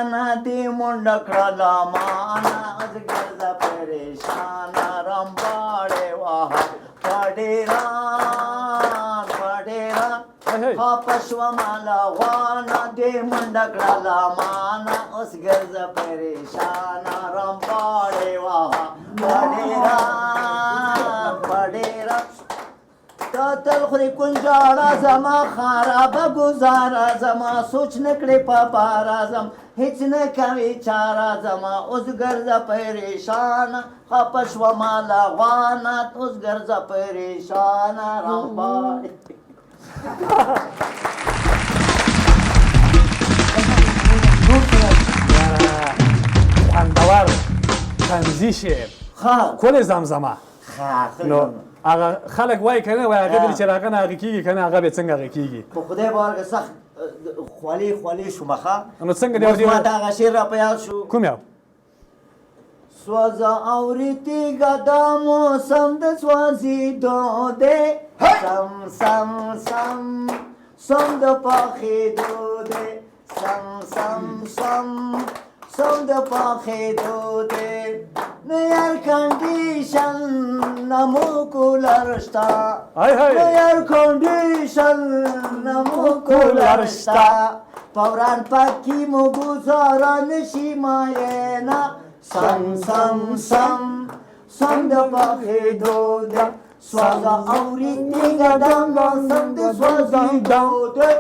وانه دې منډه کړله مانه ګرځه پریشانه رمباړې وهه په ډېران خفه شومه له غوانه دې منډه کړله مانه اوس ګرځه پریشانه رمباړې وهه په ډېران تا تل خورې کنجاړه زما خرابه ګزاره زما سوچ نه کړې په باره زم هېڅ نه کوي چاره زما اوس ګرځه پریشانه خفه شومه له غوانه اوس ګرځه پریشانه رمباړې خوندور طنزي شعر ښکلې زمزمه نو هغه خلک وایي که نه وایي هغه چې هغه نه هغه کېږي که نه هغه به څنګه هغه کېږي په خدای به ورکړه سخت خولې شومه ښه نو څنګه دی اوس ما ته هغه شعر را په یاد شو کوم یو سوځه اورې تیږه دا موسم د سوځېدو دی سم د پاخېدو دی سم د پاخېدو دی نه ایئر کنډیشن نه مو کولر شته نه ایئر کنډیشن نه مو کولر شته په وران پکې مو ګوزاره نشي ماینه سم د پاخېدو دی سوځه اورې تیږه دا موسم د سوځېدو دی